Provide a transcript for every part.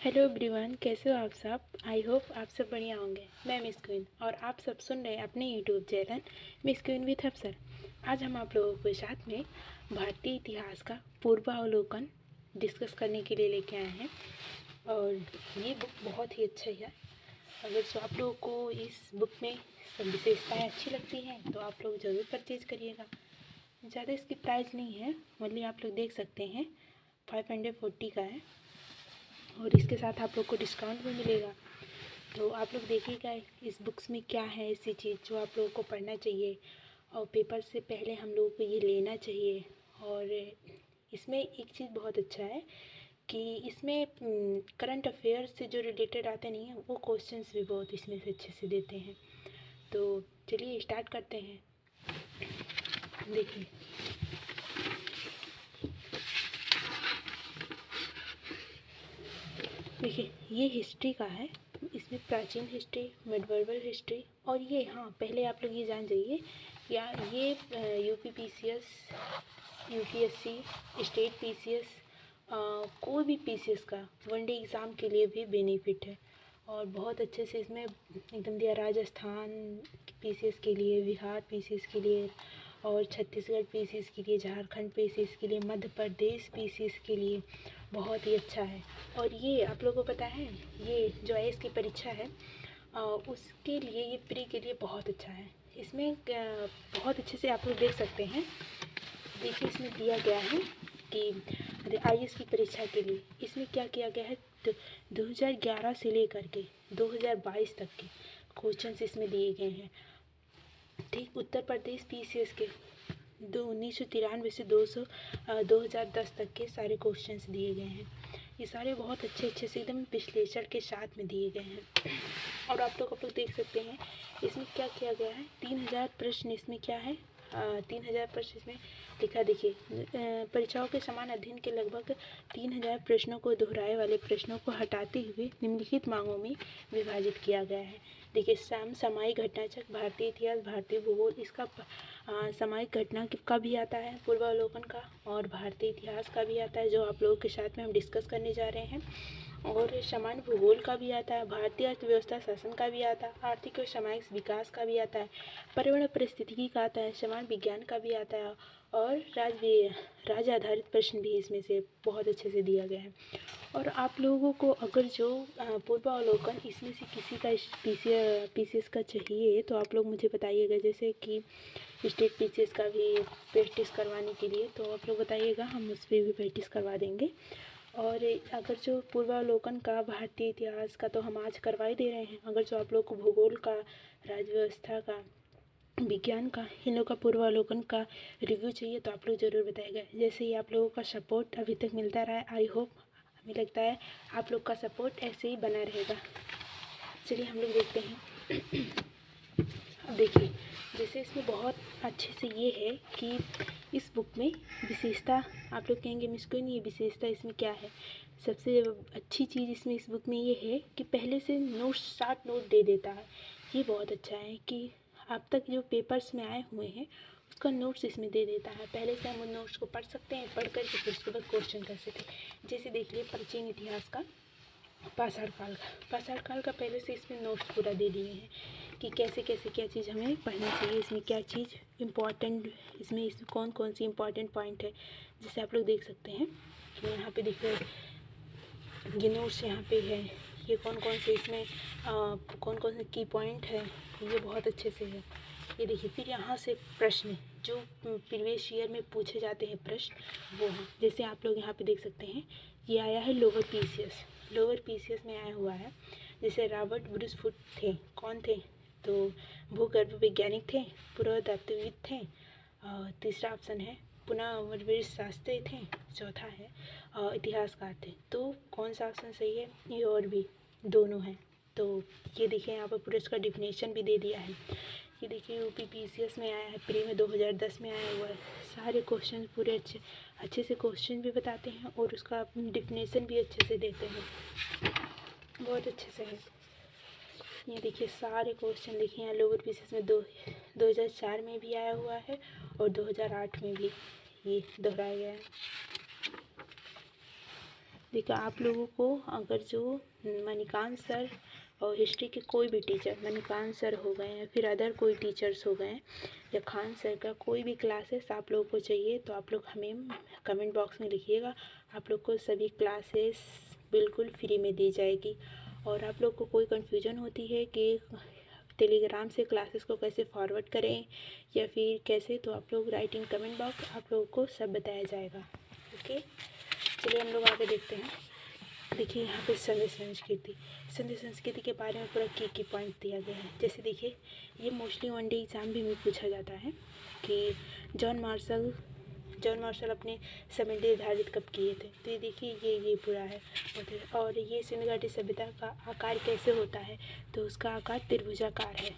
Hello everyone, कैसे हो आप सब। आई होप आप सब बढ़िया होंगे। मैं मिस क्वीन और आप सब सुन रहे हैं अपने YouTube channel miss queen with अफसर। आज हम आप लोगों के साथ में भारतीय इतिहास का पूर्वावलोकन डिस्कस करने के लिए लेके आए हैं और ये बुक बहुत ही अच्छा है। अगर जो आप लोगों को इस बुक में सब विशेषताएँ अच्छी लगती हैं तो आप लोग ज़रूर परचेज़ करिएगा। ज़्यादा इसकी प्राइस नहीं है, मतलब आप लोग देख सकते हैं 540 का है और इसके साथ आप लोग को डिस्काउंट भी मिलेगा। तो आप लोग देखिएगा इस बुक्स में क्या है ऐसी चीज़ जो आप लोगों को पढ़ना चाहिए और पेपर से पहले हम लोगों को ये लेना चाहिए। और इसमें एक चीज़ बहुत अच्छा है कि इसमें करंट अफेयर से जो रिलेटेड आते नहीं हैं वो क्वेश्चंस भी बहुत इसमें से अच्छे से देते हैं। तो चलिए स्टार्ट करते हैं। देखिए, ये हिस्ट्री का है। इसमें प्राचीन हिस्ट्री, मिडवर्बल हिस्ट्री और ये, हाँ पहले आप लोग ये जान जाइए या ये यूपीपीसीएस, यूपीएससी, स्टेट पीसीएस, कोई भी पीसीएस का वनडे एग्ज़ाम के लिए भी बेनिफिट है और बहुत अच्छे से इसमें एकदम दिया। राजस्थान पीसीएस के लिए, बिहार पीसीएस के लिए और छत्तीसगढ़ पीसीएस के लिए, झारखंड पीसीएस के लिए, मध्य प्रदेश पीसीएस के लिए बहुत ही अच्छा है। और ये आप लोगों को पता है, ये जो आईएएस की परीक्षा है उसके लिए, ये प्री के लिए बहुत अच्छा है। इसमें बहुत अच्छे से आप लोग देख सकते हैं। देखिए इसमें दिया गया है कि आईएएस की परीक्षा के लिए इसमें क्या किया गया है। 2011 से लेकर के 2022 तक के क्वेश्चंस इसमें दिए गए हैं। ठीक, उत्तर प्रदेश पीसीएस के 1993 से 2010 तक के सारे क्वेश्चंस दिए गए हैं। ये सारे बहुत अच्छे से एकदम विश्लेषण के साथ में दिए गए हैं। और आप लोग देख सकते हैं इसमें क्या किया गया है। 3000 प्रश्न इसमें क्या है, 3000 प्रश्न इसमें लिखा। देखिए, परीक्षाओं के समान अध्ययन के लगभग 3000 प्रश्नों को दोहराए वाले प्रश्नों को हटाते हुए निम्नलिखित मांगों में विभाजित किया गया है। देखिए, सामयिक घटनाचक्र, भारतीय इतिहास, भारतीय भूगोल, इसका सामयिक घटना का भी आता है पूर्वावलोकन का, और भारतीय इतिहास का भी आता है जो आप लोगों के साथ में हम डिस्कस करने जा रहे हैं। और सामान्य भूगोल का भी आता है, भारतीय अर्थव्यवस्था शासन का भी आता है, आर्थिक और सामाजिक विकास का भी आता है, पर्यावरण परिस्थितिकी का आता है, समाज विज्ञान का भी आता है और राज्य आधारित प्रश्न भी इसमें से बहुत अच्छे से दिया गया है। और आप लोगों को अगर जो पूर्वावलोकन इसमें से किसी का पीसीएस का चाहिए तो आप लोग मुझे बताइएगा। जैसे कि स्टेट पीसीएस का भी प्रैक्टिस करवाने के लिए तो आप लोग बताइएगा, हम उस पर भी प्रैक्टिस करवा देंगे। और अगर जो पूर्वावलोकन का भारतीय इतिहास का तो हम आज करवा ही दे रहे हैं। अगर जो आप लोग को भूगोल का, राज्य व्यवस्था का, विज्ञान का, इन लोगों का पूर्वावलोकन का रिव्यू चाहिए तो आप लोग ज़रूर बताइएगा। जैसे ही आप लोगों का सपोर्ट अभी तक मिलता रहा है, आई होप, हमें लगता है आप लोग का सपोर्ट ऐसे ही बना रहेगा। चलिए हम लोग देखते हैं। अब देखिए, जैसे इसमें बहुत अच्छे से ये है कि इस बुक में विशेषता, आप लोग कहेंगे मिस क्वीन ये विशेषता इसमें क्या है। सबसे अच्छी चीज़ इसमें इस बुक में ये है कि पहले से नोट्स, 60 नोट दे देता है। ये बहुत अच्छा है कि अब तक जो पेपर्स में आए हुए हैं उसका नोट्स इसमें दे देता है। पहले से हम उन नोट्स को पढ़ सकते हैं, पढ़ करके फिर उसके बाद क्वेश्चन कर सकते हैं। जैसे देख लिए प्राचीन इतिहास का, पाषाण काल का पहले से इसमें नोट्स पूरा दे दिए हैं कि कैसे कैसे क्या चीज़ हमें पढ़नी चाहिए, इसमें क्या चीज़ इम्पॉर्टेंट, इसमें कौन कौन सी इम्पॉर्टेंट पॉइंट है। जैसे आप लोग देख सकते हैं कि यहाँ पे दिख रहे ये नोट्स यहाँ पे है, ये कौन कौन से इसमें कौन कौन से की पॉइंट है, ये बहुत अच्छे से है। ये देखिए, फिर यहाँ से प्रश्न जो प्रीवियस ईयर में पूछे जाते हैं प्रश्न वो हैं। जैसे आप लोग यहाँ पे देख सकते हैं ये आया है लोअर पीसीएस में आया हुआ है। जैसे रॉबर्ट ब्रूसफुट थे, कौन थे, तो भूगर्भ वैज्ञानिक थे, पुरातत्वविद थे, तीसरा ऑप्शन है पुनः शास्त्री थे, चौथा है इतिहासकार थे। तो कौन सा ऑप्शन सही है, ये और भी दोनों हैं। तो ये देखिए यहाँ पर पूरा इसका डिफिनेशन भी दे दिया है। ये देखिए यूपीपीसीएस में आया है, प्री में 2010 में आया हुआ है। सारे क्वेश्चन पूरे अच्छे से क्वेश्चन भी बताते हैं और उसका डिफिनेशन भी अच्छे से देते हैं, बहुत अच्छे से है। ये देखिए सारे क्वेश्चन लिखे हैं। लोअर पीसीएस में 2004 में भी आया हुआ है और 2008 में भी ये दोहराया गया है। देखिए आप लोगों को अगर जो मणिकांत सर और हिस्ट्री के कोई भी टीचर, मणिकांत सर हो गए या फिर अदर कोई टीचर्स हो गए या खान सर का कोई भी क्लासेस आप लोगों को चाहिए तो आप लोग हमें कमेंट बॉक्स में लिखिएगा। आप लोग को सभी क्लासेस बिल्कुल फ्री में दी जाएगी। और आप लोग को कोई कन्फ्यूजन होती है कि टेलीग्राम से क्लासेस को कैसे फॉरवर्ड करें या फिर कैसे, तो आप लोग राइट इन कमेंट बॉक्स, आप लोगों को सब बताया जाएगा। ओके, चलिए हम लोग आगे देखते हैं। देखिए यहाँ पे संध्या संस्कृति के बारे में पूरा की पॉइंट दिया गया है। जैसे देखिए ये मोस्टली वनडे एग्ज़ाम भी में पूछा जाता है कि जॉन मार्शल अपने समय निर्धारित कब किए थे। तो ये देखिए ये पूरा है। और ये सिंधु घाटी सभ्यता का आकार कैसे होता है, तो उसका आकार त्रिभुजाकार है।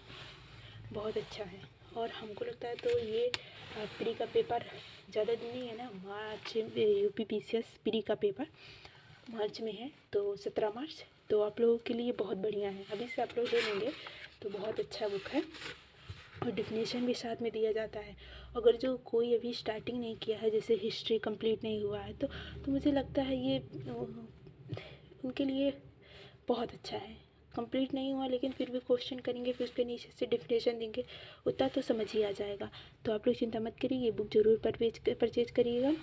बहुत अच्छा है। और हमको लगता है तो ये प्री का पेपर ज़्यादा दिन नहीं है ना, मार्च UPPCS प्री का पेपर मार्च में है, तो 17 मार्च। तो आप लोगों के लिए बहुत बढ़िया है, अभी से आप लोग ले लेंगे तो बहुत अच्छा बुक है। और डिफिनेशन भी साथ में दिया जाता है। अगर जो कोई अभी स्टार्टिंग नहीं किया है, जैसे हिस्ट्री कंप्लीट नहीं हुआ है, तो मुझे लगता है ये उनके लिए बहुत अच्छा है। कंप्लीट नहीं हुआ लेकिन फिर भी क्वेश्चन करेंगे, फिर उसके नीचे से डिफिनेशन देंगे, उतना तो समझ ही आ जाएगा। तो आप लोग चिंता मत करिए, ये बुक ज़रूर परचेज करिएगा।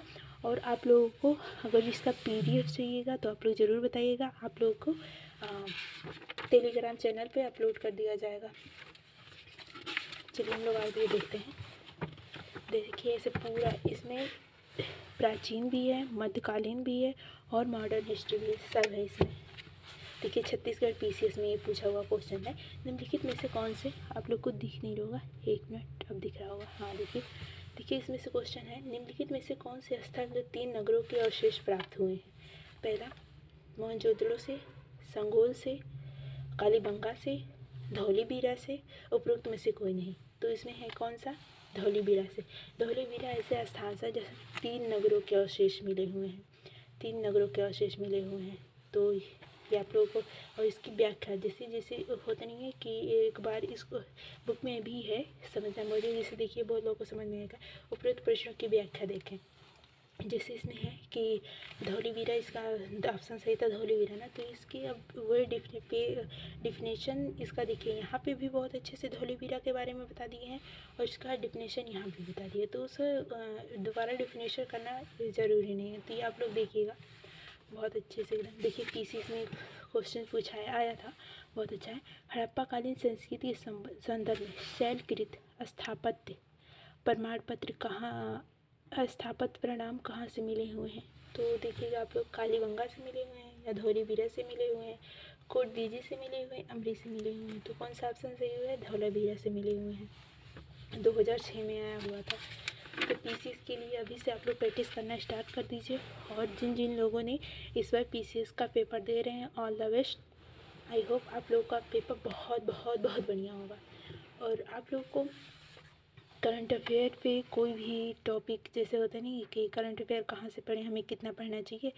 और आप लोगों को अगर इसका PDF चाहिएगा तो आप लोग ज़रूर बताइएगा, आप लोगों को टेलीग्राम चैनल पे अपलोड कर दिया जाएगा। चलिए हम लोग आगे देखते हैं। देखिए ऐसे पूरा इसमें प्राचीन भी है, मध्यकालीन भी है और मॉडर्न हिस्ट्री भी सब है इसमें। देखिए छत्तीसगढ़ PCS में ये पूछा हुआ क्वेश्चन है, निम्नलिखित में से कौन से, आप लोग को दिख नहीं होगा, 1 मिनट, अब दिख रहा होगा, हाँ देखिए इसमें से क्वेश्चन है, निम्नलिखित में से कौन से स्थल जो 3 नगरों के अवशेष प्राप्त हुए हैं। पहला मोहनजोदड़ो से, संगोल से, कालीबंगा से, धौलीबीरा से, उपरोक्त में से कोई नहीं। तो इसमें है कौन सा, धौलीबीरा से। धौलीबीरा ऐसे स्थान से जैसे 3 नगरों के अवशेष मिले हुए हैं, 3 नगरों के अवशेष मिले हुए हैं। तो ये आप लोगों को, और इसकी व्याख्या जैसे जैसे होता नहीं है कि एक बार इस बुक में भी है समझना मौजूद, जैसे देखिए बहुत लोगों को समझ में आएगा। उपरोक्त प्रश्नों की व्याख्या देखें, जैसे इसमें है कि धौलीबीरा, इसका ऑप्शन सही था धौलीबीरा ना, तो इसकी अब वर्ड डिफिनेशन इसका देखिए यहाँ पे भी बहुत अच्छे से धौलीबीरा के बारे में बता दिए हैं और इसका डिफिनेशन यहाँ भी बता दिए, तो उस दोबारा डिफिनेशन करना ज़रूरी नहीं है। तो ये आप लोग देखिएगा बहुत अच्छे से एकदम। देखिए PCS में क्वेश्चन आया था, बहुत अच्छा है। हड़प्पा कालीन संस्कृति के संदर्भ में शैलकृत स्थापत्य प्रमाण पत्र कहाँ, स्थापत्य प्रणाम कहाँ से मिले हुए हैं। तो देखिएगा आप लोग कालीबंगा से मिले हुए हैं या धौलीबीरा से मिले हुए हैं, कोटदीजी से मिले हुए हैं, अमरी से मिले हुए हैं। तो कौन सा ऑप्शन सही हुआ है, धौलाबीरा से मिले हुए हैं। 2006 में आया हुआ था। तो PCS के लिए अभी से आप लोग प्रैक्टिस करना स्टार्ट कर दीजिए। और जिन जिन लोगों ने इस बार PCS का पेपर दे रहे हैं, all the best. I hope आप लोगों का पेपर बहुत बहुत बहुत बढ़िया होगा। और आप लोग को करंट अफेयर पे कोई भी टॉपिक, जैसे होता नहीं कि करंट अफेयर कहाँ से पढ़ें, हमें कितना पढ़ना चाहिए,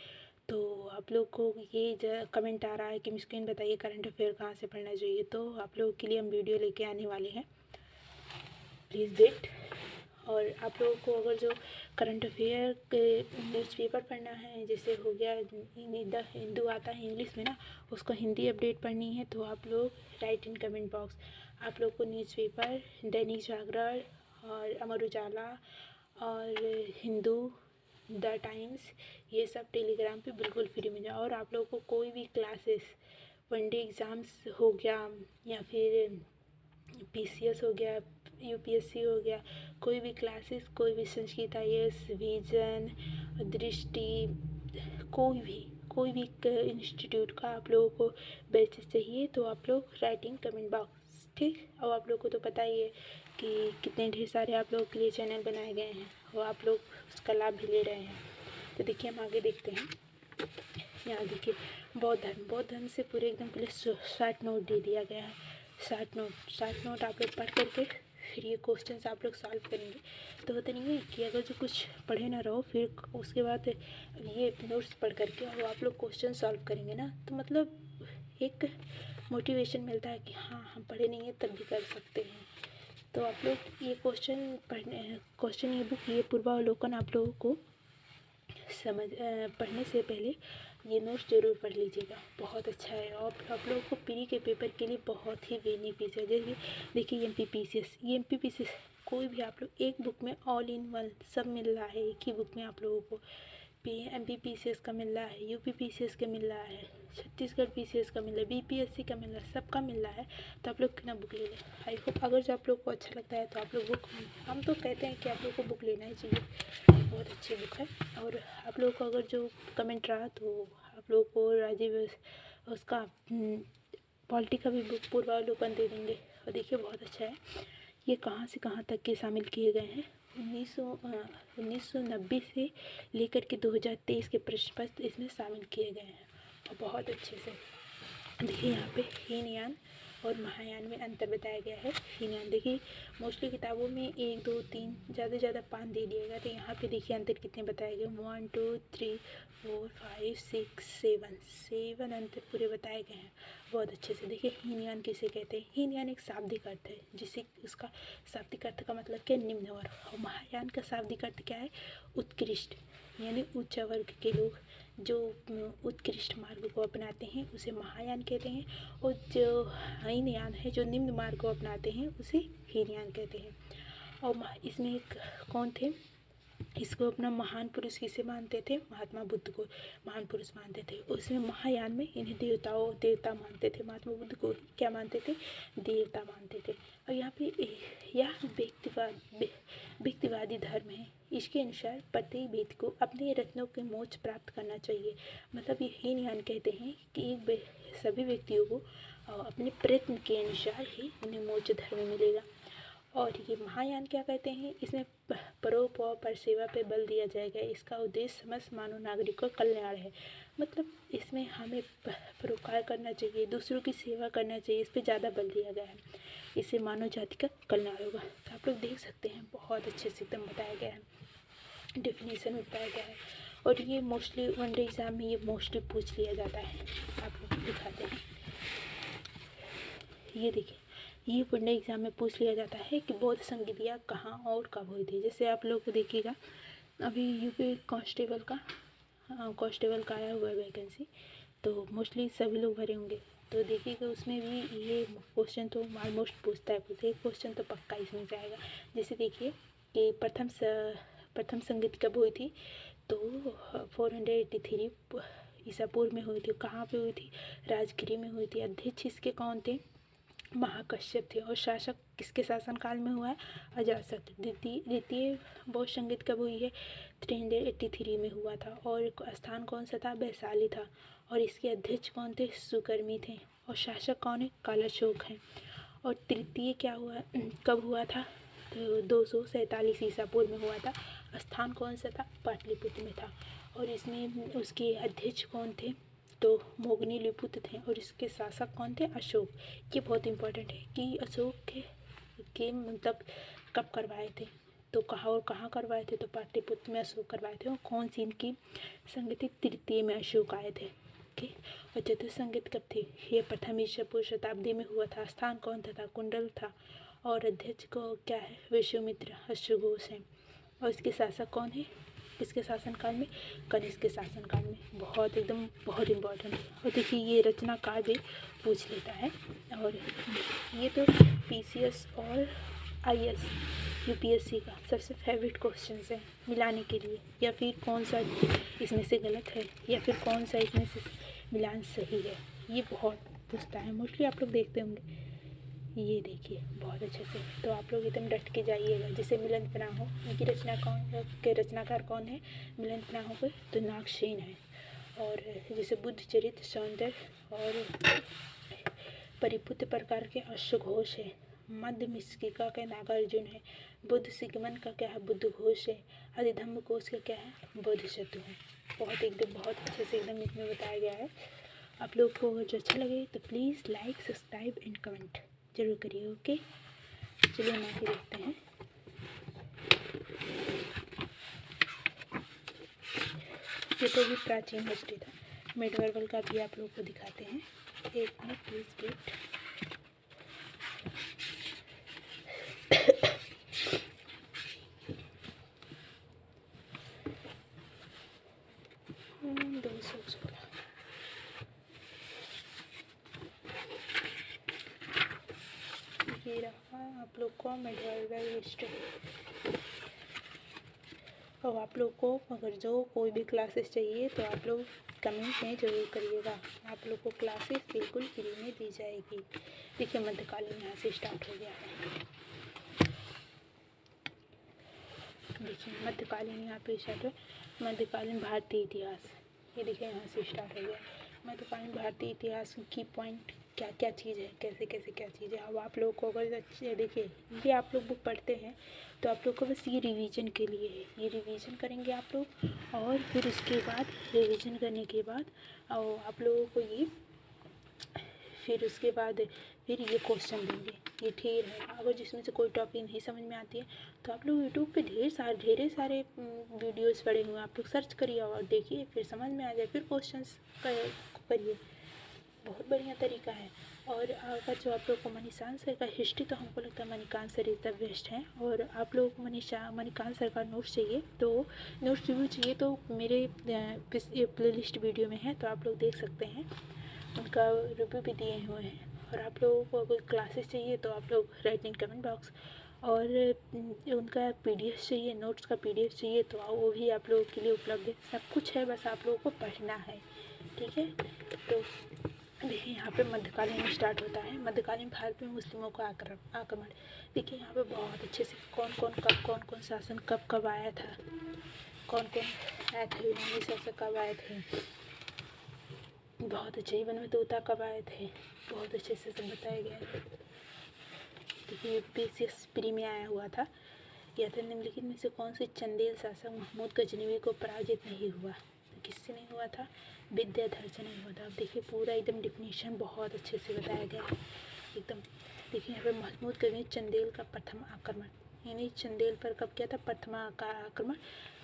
तो आप लोग को ये कमेंट आ रहा है कि मिस्किन बताइए करंट अफेयर कहाँ से पढ़ना चाहिए, तो आप लोगों के लिए हम वीडियो लेके आने वाले हैं, प्लीज़ वेट। और आप लोगों को अगर जो करंट अफेयर के न्यूज़पेपर पढ़ना है, जैसे हो गया द हिंदू आता है इंग्लिश में ना, उसको हिंदी अपडेट पढ़नी है, तो आप लोग राइट इन कमेंट बॉक्स, आप लोग को न्यूज़पेपर दैनिक जागरण और अमर उजाला और हिंदू, द टाइम्स, ये सब टेलीग्राम पे बिल्कुल फ्री में जाओ। और आप लोगों को कोई भी क्लासेस, वनडे एग्ज़ाम्स हो गया या फिर PCS हो गया, UPSC हो गया, कोई भी क्लासेस, कोई भी संस्कृत IAS, विजन, दृष्टि, कोई भी इंस्टीट्यूट का आप लोगों को बैच चाहिए, तो आप लोग राइटिंग कमेंट बॉक्स, ठीक। और आप लोगों को तो पता ही है कि कितने ढेर सारे आप लोगों के लिए चैनल बनाए गए हैं और आप लोग उसका लाभ भी ले रहे हैं। तो देखिए हम आगे देखते हैं। यहाँ देखिए बौद्ध धर्म से पूरे एकदम पहले 60 नोट दे दिया गया है। 60 नोट आप लोग पढ़ करके फिर ये क्वेश्चन आप लोग सॉल्व करेंगे। तो होता नहीं है कि अगर जो कुछ पढ़े ना रहो, फिर उसके बाद ये नोट्स पढ़ करके और आप लोग क्वेश्चन सॉल्व करेंगे ना, तो मतलब एक मोटिवेशन मिलता है कि हाँ हम पढ़े नहीं हैं तब भी कर सकते हैं। तो आप लोग ये ये बुक, ये पूर्वावलोकन आप लोगों को पढ़ने से पहले ये नोट्स ज़रूर पढ़ लीजिएगा, बहुत अच्छा है और आप लोगों को प्री के पेपर के लिए बहुत ही बेनिफिट है। जैसे देखिए MPPCS, ये MPPCS कोई भी आप लोग एक बुक में ऑल इन वन सब मिल रहा है, एक ही बुक में आप लोगों को MPPCS का मिल रहा है, UPPCS का मिल रहा है, छत्तीसगढ़ PCS का मिल रहा है, BPSC का मिल रहा है, सबका मिल रहा है। तो आप लोग कितना बुक ले लें। आई होप अगर जो आप लोग को अच्छा लगता है तो आप लोग बुक, हम तो कहते हैं कि आप लोग को बुक लेना ही चाहिए, बहुत अच्छी बुक है। और आप लोग को अगर जो कमेंट रहा तो आप लोग को राजीव उसका पॉलिटी का भी बुक पूर्वावलोकन दे देंगे। और देखिए बहुत अच्छा है, ये कहाँ से कहाँ तक के शामिल किए गए हैं। 1990 से लेकर के 2023 के प्रश्न पत्र इसमें शामिल किए गए हैं और बहुत अच्छे से। देखिए यहाँ पे हीनयान और महायान में अंतर बताया गया है। हीनयान देखिए मोस्टली किताबों में 1 2 3 ज़्यादा 5 दे दिएगा, तो यहाँ पे देखिए अंतर कितने बताए गए, 1 2 3 4 5 6 7 अंतर पूरे बताए गए हैं बहुत अच्छे से। देखिए हीनयान किसे कहते हैं, हीनयान एक शाब्दिक अर्थ है, जिसे उसका शाब्दिक अर्थ का मतलब क्या, निम्न वर्ग। और महायान का शाब्दिक अर्थ क्या है, उत्कृष्ट, यानी उच्च वर्ग के लोग जो उत्कृष्ट मार्ग को अपनाते हैं उसे महायान कहते हैं, और जो हीनयान है जो निम्न मार्ग को अपनाते हैं उसे हीनयान कहते हैं। और इसमें एक कौन थे, इसको अपना महान पुरुष किसे मानते थे, महात्मा बुद्ध को महान पुरुष मानते थे। उसमें महायान में इन्हें देवता मानते थे, महात्मा बुद्ध को क्या मानते थे, देवता मानते थे। और यहाँ पे यह व्यक्तिवादी धर्म है, इसके अनुसार प्रत्येक व्यक्ति को अपने रत्नों के मोक्ष प्राप्त करना चाहिए। मतलब ये हीनयान कहते हैं कि सभी व्यक्तियों को अपने प्रयत्न के अनुसार ही उन्हें मोक्ष धर्म मिलेगा। और ये महायान क्या कहते हैं, इसमें परोपकार पर सेवा पे बल दिया जाएगा, इसका उद्देश्य समस्त मानव नागरिकों का कल्याण है। मतलब इसमें हमें परोपकार करना चाहिए, दूसरों की सेवा करना चाहिए, इस पर ज़्यादा बल दिया गया है, इससे मानव जाति का कल्याण होगा। तो आप लोग देख सकते हैं बहुत अच्छे से एकदम बताया गया है, डेफिनेशन बताया गया है। और ये मोस्टली वनडे एग्ज़ाम में ये मोस्टली पूछ लिया जाता है। आप लोग दिखाते हैं, ये देखिए ये वनडे एग्ज़ाम में पूछ लिया जाता है कि बौद्ध संगीतियाँ कहाँ और कब हुई थी। जैसे आप लोग को देखिएगा अभी यूपी कांस्टेबल का आया हुआ है वैकेंसी, तो मोस्टली सभी लोग भरे होंगे, तो देखिएगा उसमें भी ये क्वेश्चन तो ऑलमोस्ट पूछता है, एक क्वेश्चन तो पक्का इसमें से आएगा। जैसे देखिए कि प्रथम संगीत कब हुई थी, तो 483 ईसा पूर्व में हुई थी। कहाँ पे हुई थी, राजगिरी में हुई थी। अध्यक्ष इसके कौन थे, महाकश्यप थे। और शासक किसके शासनकाल में हुआ है, अजातशत्रु। द्वितीय बौद्ध संगीत कब हुई है, 383 में हुआ था। और स्थान कौन सा था, वैशाली था। और इसके अध्यक्ष कौन थे, सुकर्मी थे। और शासक कौन है, कालाशोक है। और तृतीय क्या हुआ, कब हुआ था, तो 247 ईसा पूर्व में हुआ था। स्थान कौन सा था, पाटलिपुत्र में था। और इसमें उसके अध्यक्ष कौन थे, तो मोगनी लिपुत्र थे। और इसके शासक कौन थे, अशोक। ये बहुत इंपॉर्टेंट है कि अशोक के मतलब कब करवाए थे, तो कहाँ और कहाँ करवाए थे, तो पाटलिपुत्र में अशोक करवाए थे। और कौन सी इनकी संगति, तृतीय में अशोक आए थे। ओके, और चतुर्थ संगीत कब थी, ये प्रथम ईसा पूर्व शताब्दी में हुआ था। स्थान कौन था, कुंडल था। और अध्यक्ष को क्या है, विश्वामित्र अश्वघोष है। और इसके शासक कौन है, किसके शासनकाल में, कनिष्क के शासनकाल में। बहुत एकदम बहुत इम्पोर्टेंट है। और देखिए ये रचनाकार भी पूछ लेता है। और ये तो PCS और IS UPSC का सबसे फेवरेट क्वेश्चन है मिलाने के लिए, या फिर कौन सा इसमें से गलत है, या फिर कौन सा इसमें से मिलान सही है, ये बहुत पूछता है। मोस्टली आप लोग देखते होंगे, ये देखिए बहुत अच्छे से। तो आप लोग एकदम डट के जाइएगा। जैसे मिलन पनाहो, इनकी रचनाकार कौन है, मिलन पनाहो के तो नागसेन है। और जैसे बुद्ध चरित्र सौंदर्य और परिपुत्र प्रकार के अश्वघोष है। मध्य मिश्रिका का नागार्जुन है। बुद्ध सिगमन का क्या है, बुद्ध घोष है। अधिधम्म कोश का क्या है, बोधिसत्व है। बहुत अच्छे से एकदम इसमें बताया गया है। आप लोग को अगर अच्छा लगे तो please like subscribe and comment जरूर करिए। ओके, चलिए हम आगे देखते हैं। ये तो भी प्राचीन हिस्ट्री था। मिडवर्बल का भी आप लोग को दिखाते हैं। एक मिनट प्लीज वेट। ये रहा आप लोग को मिडवर्बल हिस्ट्री। और आप लोग को अगर जो कोई भी क्लासेस चाहिए तो आप लोग कमेंट में ज़रूर करिएगा। आप लोग को क्लासेस बिल्कुल फ्री में दी जाएगी। देखिए मध्यकालीन यहाँ से स्टार्ट हो गया है। देखिए मध्यकालीन यहाँ पे स्टार्ट है, मध्यकालीन भारतीय इतिहास। ये देखिए यहाँ से स्टार्ट हो गया। मध्यकालीन भारतीय इतिहास की पॉइंट क्या क्या चीज़ है, कैसे कैसे क्या चीज़ है। अब आप लोगों को अगर अच्छे देखिए ये आप लोग बुक पढ़ते हैं तो आप लोग को बस ये रिवीजन के लिए है। ये रिवीजन करेंगे आप लोग और फिर उसके बाद रिवीजन करने के बाद और आप लोगों को ये फिर उसके बाद फिर ये क्वेश्चन देंगे। ये ठीक है। अगर जिसमें से कोई टॉपिक नहीं समझ में आती है तो आप लोग यूट्यूब पे ढेर सारे वीडियोस पड़े हुए हैं, आप लोग सर्च करिए और देखिए, फिर समझ में आ जाए, फिर क्वेश्चंस करिए। बहुत बढ़िया तरीका है। और अगर जो आप लोग को मनीषांत सर का हिस्ट्री, तो हमको लगता है Manikant sir is the best है। और आप लोगों को मणिकांत सर का नोट्स चाहिए तो नोट्स रिव्यू चाहिए तो मेरे प्ले लिस्ट वीडियो में है, तो आप लोग देख सकते हैं, उनका रिव्यू भी दिए हुए हैं। और आप लोगों को अगर क्लासेस चाहिए तो आप लोग राइट इन कमेंट बॉक्स। और उनका पीडीएफ चाहिए, नोट्स का पीडीएफ चाहिए तो वो भी आप लोगों के लिए उपलब्ध है। सब कुछ है, बस आप लोगों को पढ़ना है। ठीक है। तो देखिए यहाँ पे मध्यकालीन स्टार्ट होता है। मध्यकालीन भारत में मुस्लिमों का आक्रमण। देखिए यहाँ पे बहुत अच्छे से कौन कौन शासन कब कब आया था, कौन कौन आए थे, यूनानी शासक कब आए थे, बहुत अच्छे। इवन में तोता कब आए थे, बहुत अच्छे से सब बताया गया है। देखिए यूपीएससी प्री में आया हुआ था। यह था निम्नलिखित में से कौन से चंदेल शासक महमूद गजनवी को पराजित नहीं हुआ। तो किससे नहीं हुआ था, विद्याधर से नहीं हुआ था। अब देखिए पूरा एकदम डिफिनीशन बहुत अच्छे से बताया गया है एकदम। देखिए यहाँ पे महमूद गजनवी चंदेल का प्रथम आक्रमण, यानी चंदेल पर कब किया था, प्रथम आक्रमण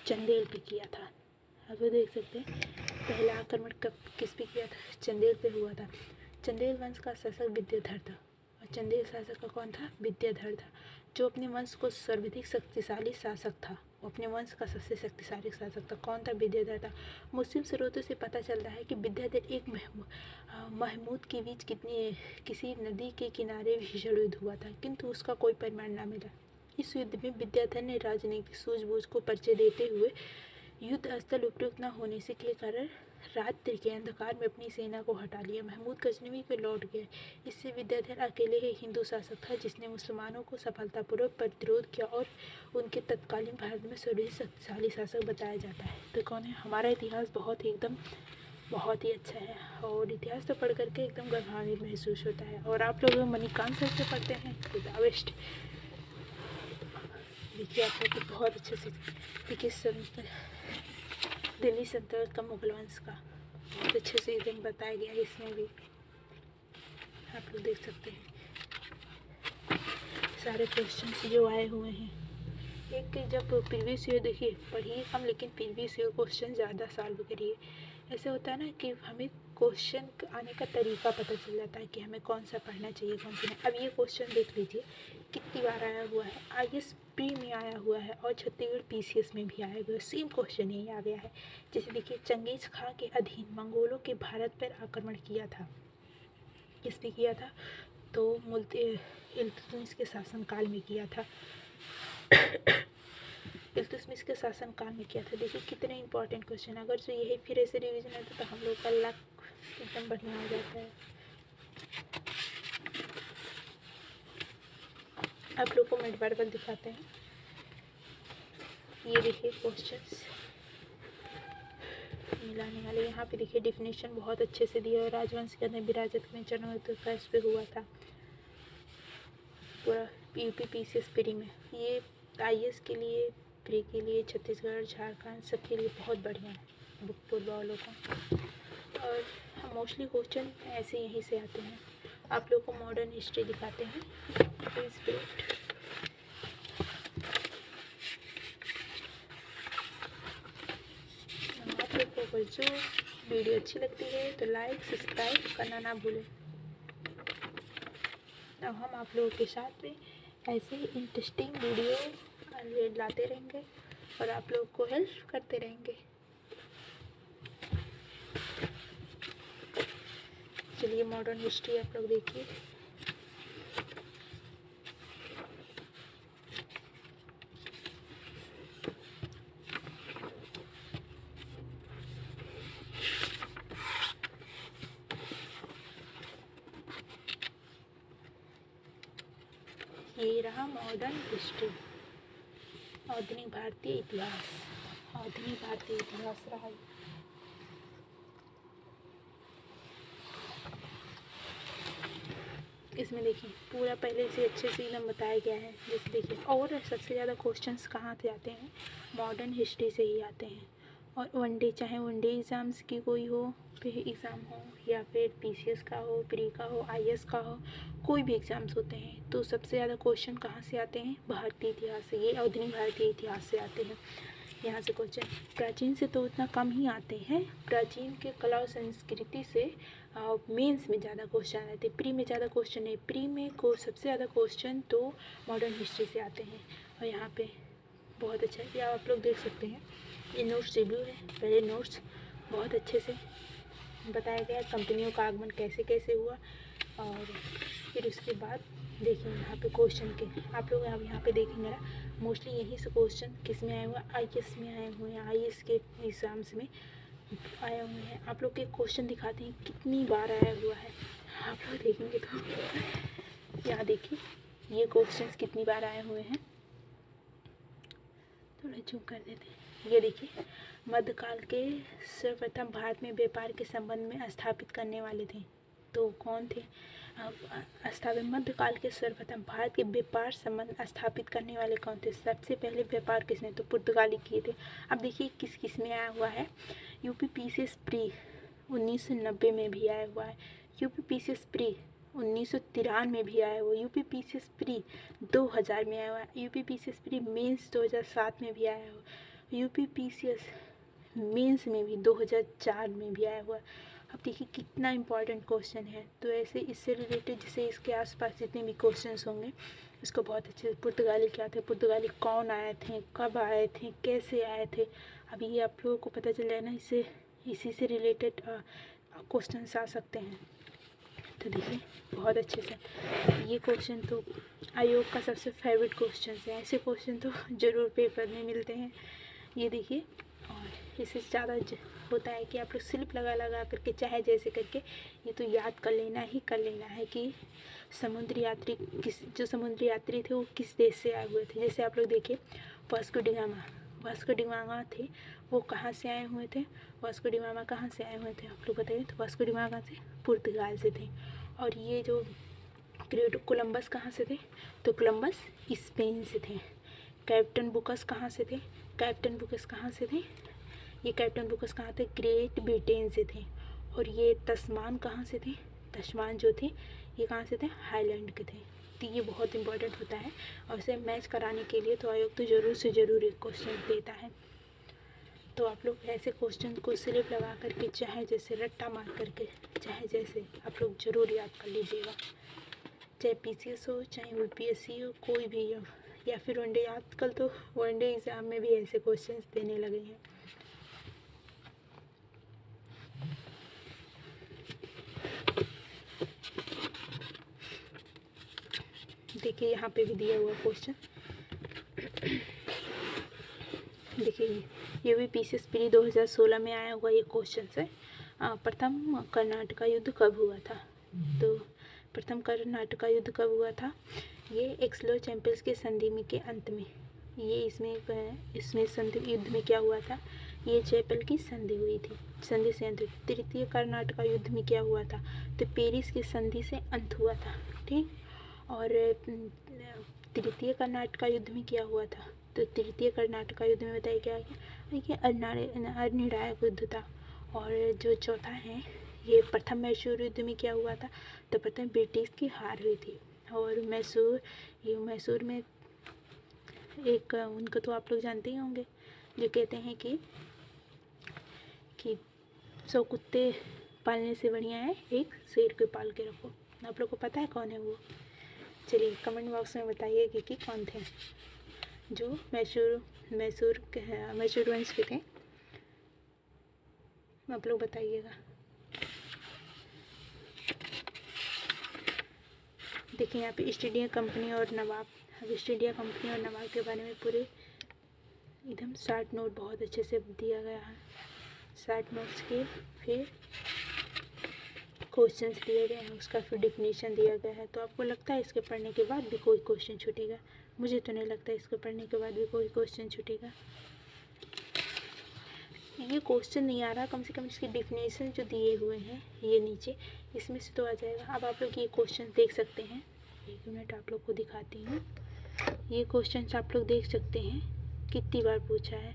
चंदेल पे किया था। अब देख सकते हैं पहला आक्रमण कब किस पे किया था, चंदेल पे हुआ था। चंदेल वंश का शासक विद्याधर था। और चंदेल शासक का कौन था, विद्याधर था, जो अपने वंश को सर्वाधिक शक्तिशाली शासक था। वो अपने वंश का सबसे शक्तिशाली शासक था। कौन था, विद्याधर था। मुस्लिम स्रोतों से पता चलता है कि विद्याधर एक महमूद के बीच किसी नदी के किनारे भीषण युद्ध हुआ था, किंतु उसका कोई परिणाम न मिला। इस युद्ध में विद्याधर ने राजनीतिक सूझबूझ को परिचय देते हुए युद्ध स्थल उपयुक्त न होने से के कारण रात्रि के अंधकार में अपनी सेना को हटा लिया। महमूद गजनवी पे लौट गए। इससे विद्याधर अकेले ही हिंदू शासक था जिसने मुसलमानों को सफलतापूर्वक प्रतिरोध किया और उनके तत्कालीन भारत में सर्वाधिक शक्तिशाली शासक बताया जाता है। तो कौन है, हमारा इतिहास बहुत ही अच्छा है। और इतिहास तो पढ़ करके एकदम गौरवान्वित महसूस होता है। और आप लोग मणिकांत सर से पढ़ते हैं तो द बेस्ट। देखिए आप लोग बहुत अच्छे से देखिए दिल्ली सल्तनत का मुगल वंश का बहुत अच्छे से एकदम बताया गया है। इसमें भी आप लोग देख सकते हैं सारे क्वेश्चंस जो आए हुए हैं। एक जब प्रीवियस ईयर देखिए पढ़िए कम, लेकिन प्रीवियस ईयर क्वेश्चन ज़्यादा सॉल्व करिए। ऐसे होता है ना कि हमें क्वेश्चन आने का तरीका पता चल जाता है कि हमें कौन सा पढ़ना चाहिए कौन सा नहीं। अब ये क्वेश्चन देख लीजिए कितनी बार आया हुआ है, आईएएस प्री में आया हुआ है और छत्तीसगढ़ पीसीएस में भी आया हुआ है। सेम क्वेश्चन यही आ गया है। जैसे देखिए चंगेज खां के अधीन मंगोलों के भारत पर आक्रमण किया था, किस पे किया था, तो इल्तुतमिश के शासनकाल में किया था। इल्तुतमिश के शासनकाल में किया था। देखिए कितने इंपॉर्टेंट क्वेश्चन। अगर जो यही फिर ऐसे रिवीजन होता तो हम लोग का लक एकदम बढ़िया हो जाता है। आप लोग को मिडवर्बल दिखाते हैं। ये देखिए क्वेश्चंस मिलाने वाले। यहाँ पे देखिए डिफिनेशन बहुत अच्छे से दिया है। राजवंश के अंदर विराजत में चरणोत्तर का इस पे हुआ था पूरा यूपी पीसीएस प्री में। ये आईएएस के लिए, प्री के लिए, छत्तीसगढ़, झारखंड सबके लिए बहुत बढ़िया है बुक पूर्व वालों का। और हम मोस्टली क्वेश्चन ऐसे यहीं से आते हैं। आप लोग को मॉडर्न हिस्ट्री दिखाते हैं। Please wait. आप लोग को अगर जो वीडियो अच्छी लगती है तो लाइक सब्सक्राइब करना ना भूलें। अब हम आप लोगों के साथ में ऐसे ही इंटरेस्टिंग वीडियो लाते रहेंगे और आप लोग को हेल्प करते रहेंगे। चलिए मॉडर्न हिस्ट्री आप लोग देखिए। ये रहा मॉडर्न हिस्ट्री, आधुनिक भारतीय इतिहास, आधुनिक भारतीय इतिहास रहा। इसमें देखिए पूरा पहले से अच्छे से एकदम बताया गया है। जैसे देखिए, और सबसे ज़्यादा क्वेश्चंस कहाँ से आते हैं, मॉडर्न हिस्ट्री से ही आते हैं। और वनडे, चाहे वनडे एग्ज़ाम्स की कोई हो, फिर एग्ज़ाम हो, या फिर पीसीएस का हो, प्री का हो, आईएएस का हो, कोई भी एग्ज़ाम्स होते हैं तो सबसे ज़्यादा क्वेश्चन कहाँ से आते हैं, भारतीय इतिहास से, ये आधुनिक भारतीय इतिहास से आते हैं। यहाँ से क्वेश्चन प्राचीन से तो उतना कम ही आते हैं, प्राचीन के कला और संस्कृति से मेंस में ज़्यादा क्वेश्चन आते हैं, प्री में ज़्यादा क्वेश्चन है। प्री में को सबसे ज़्यादा क्वेश्चन तो मॉडर्न हिस्ट्री से आते हैं। और यहाँ पे बहुत अच्छा है, आप लोग देख सकते हैं, ये नोट्स रिव्यू है। पहले नोट्स बहुत अच्छे से बताया गया, कंपनियों का आगमन कैसे कैसे हुआ, और फिर उसके बाद देखिए यहाँ पे क्वेश्चन के आप लोग यहाँ पे देखेंगे ना, मोस्टली यही से क्वेश्चन किस में आए हुए हैं, आईएएस में आए हुए हैं, आईएएस के एग्ज़ाम्स में आए हुए हैं। आप लोग के क्वेश्चन दिखाते हैं कितनी बार आया हुआ है, आप लोग देखेंगे तो यहाँ देखिए ये क्वेश्चंस कितनी बार आए हुए हैं, थोड़ा जूम कर देते हैं। ये देखिए, मध्यकाल के सर्वप्रथम भारत में व्यापार के संबंध में स्थापित करने वाले थे, तो कौन थे स्थापित, मध्यकाल के सर्वप्रथम भारत के व्यापार संबंध स्थापित करने वाले कौन थे, सबसे पहले व्यापार किसने, तो पुर्तगाली किए थे। अब देखिए किस किस में आया हुआ है, यूपीपीसीएस प्री 1990 में भी आया हुआ है, यूपीपीसीएस प्री 1993 में भी आया हुआ है, यूपीपीसीएस प्री 2000 में आया हुआ है, यूपीपीसीएस प्री मेंस 2007 में भी आया हुआ है, यूपीपीसीएस मेंस में भी 2004 में भी आया हुआ है। अब देखिए कितना इम्पोर्टेंट क्वेश्चन है। तो ऐसे इससे रिलेटेड जैसे इसके आसपास जितने भी क्वेश्चंस होंगे इसको बहुत अच्छे से, पुर्तगाली क्या थे, पुर्तगाली कौन आए थे, कब आए थे, कैसे आए थे, अभी ये आप लोगों को पता चल जाए ना, इससे इसी से रिलेटेड क्वेश्चंस आ सकते हैं। तो देखिए बहुत अच्छे से ये क्वेश्चन तो आयोग का सबसे फेवरेट क्वेश्चन है, ऐसे क्वेश्चन तो ज़रूर पेपर में मिलते हैं। ये देखिए, और इससे ज़्यादा होता है कि आप लोग स्लिप लगा लगा करके चाहे जैसे करके ये तो याद कर लेना है कि समुद्री यात्री जो समुद्री यात्री थे वो किस देश से आए हुए थे। जैसे आप लोग देखिए, वास्को डी गामा थे, वो कहाँ से आए हुए थे, वास्को डी गामा कहाँ से आए हुए थे आप लोग बताइए, तो वास्को डी गामा से पुर्तगाल से थे। और ये जो कोलंबस कहाँ से थे, तो कोलंबस स्पेन से थे। कैप्टन बुकस कहाँ से थे, कैप्टन बुकस कहाँ से थे, ये कैप्टन बुकस कहाँ थे, ग्रेट ब्रिटेन से थे। और ये तस्मान कहाँ से थे, तस्मान जो थे ये कहाँ से थे, हाईलैंड के थे। तो ये बहुत इंपॉर्टेंट होता है, और इसे मैच कराने के लिए तो आयोग तो ज़रूर से ज़रूर एक क्वेश्चन देता है। तो आप लोग ऐसे क्वेश्चन को स्लिप लगा करके चाहे जैसे रट्टा मार करके चाहे जैसे आप लोग ज़रूर याद कर लीजिएगा, चाहे पीसीएस हो चाहे यूपीएससी हो, कोई भी हो, या फिर वनडे। आजकल तो वनडे एग्ज़ाम में भी ऐसे क्वेश्चंस देने लगे हैं। देखिए यहाँ पे भी दिया हुआ क्वेश्चन, देखिए ये भी पीसीएस प्री 2016 में आया हुआ ये क्वेश्चन है। प्रथम कर्नाटका युद्ध कब हुआ था, तो प्रथम कर्नाटका युद्ध कब हुआ था, ये एक्सलो चैंपियंस के संधि में के अंत में, ये इसमें संधि युद्ध में क्या हुआ था, ये चैपल की संधि हुई थी, संधि से अंत। तृतीय कर्नाटका युद्ध में क्या हुआ था, तो पेरिस की संधि से अंत हुआ था, ठीक। और तृतीय कर्नाटका युद्ध में क्या हुआ था, तो तृतीय कर्नाटका युद्ध में बताया क्या है कि अनिर्णायक युद्ध था। और जो चौथा है, ये प्रथम मैसूर युद्ध में क्या हुआ था, तो प्रथम ब्रिटिश की हार हुई थी। और मैसूर में एक उनको तो आप लोग जानते ही होंगे, जो कहते हैं कि 100 कुत्ते पालने से बढ़िया है एक शेर को पाल के रखो। आप लोग को पता है कौन है वो, चलिए कमेंट बॉक्स में बताइए कि कौन थे जो मैसूर वंश के थे, आप लोग बताइएगा। देखिए यहाँ पे ईस्ट इंडिया कंपनी और नवाब, अब ईस्ट इंडिया कंपनी और नवाब के बारे में पूरे एकदम 60 नोट बहुत अच्छे से दिया गया है, 60 नोट्स के। फिर क्वेश्चंस दिए गए हैं, उसका फिर डिफिनीशन दिया गया है। तो आपको लगता है इसके पढ़ने के बाद भी कोई क्वेश्चन छूटेगा? मुझे तो नहीं लगता इसको पढ़ने के बाद भी कोई क्वेश्चन छूटेगा। ये क्वेश्चन नहीं आ रहा, कम से कम इसकी डिफिनेशन जो दिए हुए हैं ये नीचे, इसमें से तो आ जाएगा। अब आप लोग ये क्वेश्चन देख सकते हैं, एक मिनट आप लोग को दिखाती हूँ। ये क्वेश्चन आप लोग देख सकते हैं कितनी बार पूछा है।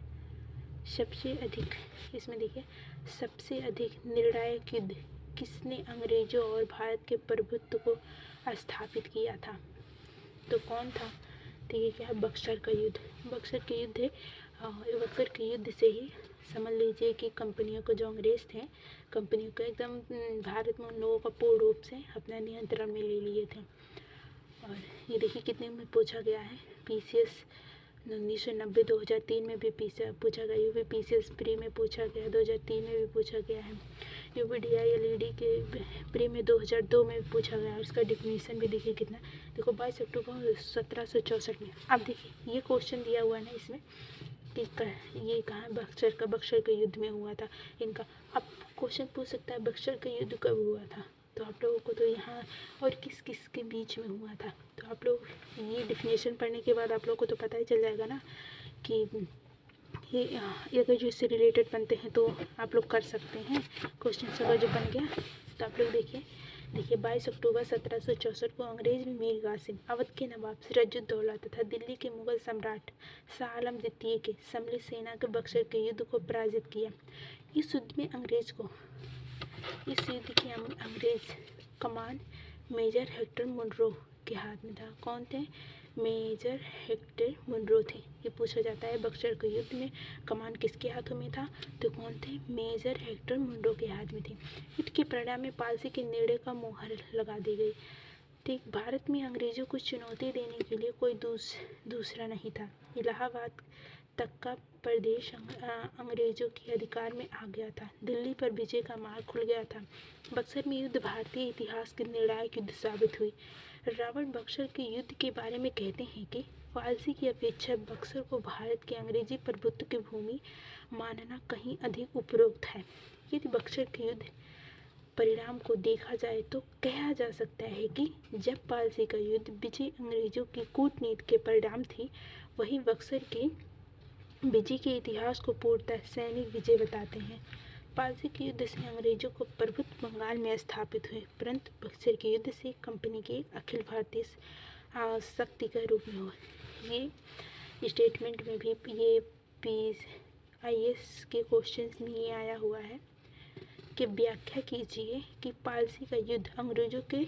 सबसे अधिक, इसमें देखिए, सबसे अधिक निर्णायक युद्ध किसने अंग्रेजों और भारत के प्रभुत्व को स्थापित किया था? तो कौन था? तो ये क्या है? बक्सर का युद्ध। बक्सर के युद्ध है। बक्सर के युद्ध से ही समझ लीजिए कि कंपनियों को, जो अंग्रेज थे, कंपनियों को एकदम भारत में उन लोगों का पूर्ण रूप से अपना नियंत्रण में ले लिए थे। और ये देखिए कितने में पूछा गया है। PCS 1990 2003 में भी पूछा गया। UPPCS प्री में पूछा गया, 2003 में भी पूछा गया है। UPDI LED के प्री में 2002 में भी पूछा गया। उसका डिफिनीशन भी देखिए कितना, देखो 22 अक्टूबर 1764 में। अब देखिए ये क्वेश्चन दिया हुआ है ना इसमें कि ये कहाँ बक्सर के युद्ध में हुआ था इनका। अब क्वेश्चन पूछ सकता है बक्सर का युद्ध कब हुआ था, तो आप लोगों को तो यहाँ और किस किस के बीच में हुआ था, तो आप लोग ये डिफिनेशन पढ़ने के बाद आप लोगों को तो पता ही चल जाएगा ना कि ये अगर जो इससे रिलेटेड बनते हैं तो आप लोग कर सकते हैं। क्वेश्चन अगर जो बन गया तो आप लोग देखिए 22 अक्टूबर 1764 को अंग्रेज मीर कासिम, अवध के नवाब सिराजुद्दौला तथा दिल्ली के मुगल सम्राट शाह आलम द्वितीय के सम्मिलित सेना के बक्सर के युद्ध को पराजित किया। इस युद्ध में अंग्रेज कमान मेजर हेक्टर मुनरो के हाथ में था। कौन थे? मेजर हेक्टर मुनरो थे। ये पूछा जाता है बक्सर के युद्ध में कमान किसके हाथों में था, तो कौन थे? मेजर हेक्टर मुनरो के हाथ में थे। युद्ध के परिणाम में पालसी के निर्णय का मोहर लगा दी गई। ठीक, भारत में अंग्रेजों को चुनौती देने के लिए कोई दूसरा नहीं था। इलाहाबाद तक का प्रदेश अंग्रेजों के अधिकार में आ गया था। दिल्ली पर विजय का मार्ग खुल गया था। बक्सर में युद्ध भारतीय इतिहास की निर्णायक युद्ध साबित हुई। रावण बक्सर के युद्ध के बारे में कहते हैं कि फारसी की अपेक्षा बक्सर को भारत के अंग्रेजी प्रभुत्व की भूमि मानना कहीं अधिक उपयुक्त है। यदि बक्सर के युद्ध परिणाम को देखा जाए तो कहा जा सकता है कि जब पालसी का युद्ध विजय अंग्रेजों की कूटनीति के परिणाम थी, वहीं बक्सर के विजय के इतिहास को पूर्णतः सैनिक विजय बताते हैं। पालसी के युद्ध से अंग्रेजों को प्रभुत्व बंगाल में स्थापित हुए, परंतु बक्सर के युद्ध से कंपनी के अखिल भारतीय शक्ति के रूप में हुआ। ये स्टेटमेंट में भी ये PIS के क्वेश्चंस में ये आया हुआ है कि व्याख्या कीजिए कि पालसी का युद्ध अंग्रेजों के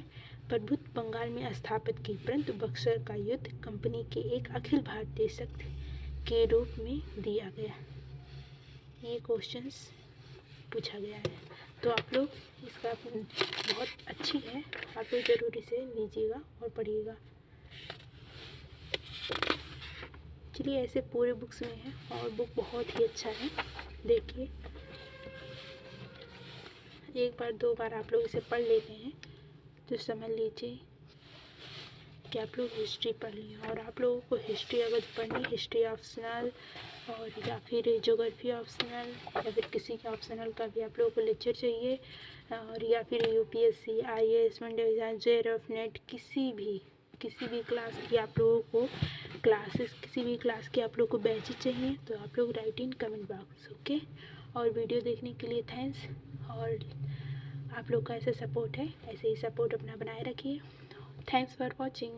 प्रभुत्व बंगाल में स्थापित की, परंतु बक्सर का युद्ध कंपनी के एक अखिल भारतीय शक्ति के रूप में दिया गया। ये क्वेश्चंस पूछा गया है, तो आप लोग इसका बहुत अच्छी है, आप लोग ज़रूर इसे लीजिएगा और पढ़िएगा। चलिए, ऐसे पूरे बुक्स में है और बुक बहुत ही अच्छा है, देखिए एक बार दो बार आप लोग इसे पढ़ लेते हैं तो समझ लीजिए कि आप लोग हिस्ट्री पढ़ लिए। और आप लोगों को हिस्ट्री अगर पढ़नी, हिस्ट्री ऑप्शनल और या फिर ज्योग्राफी ऑप्शनल या फिर किसी के ऑप्शनल का भी आप लोगों को लेक्चर चाहिए, और या फिर UPSC IAS Monday JRF net किसी भी क्लास की आप लोगों को किसी भी क्लास के आप लोग को बैचेज चाहिए तो आप लोग right in comment box. Okay, और वीडियो देखने के लिए थैंक्स। और आप लोग का ऐसा सपोर्ट है, ऐसे ही सपोर्ट अपना बनाए रखिए। Thanks for watching.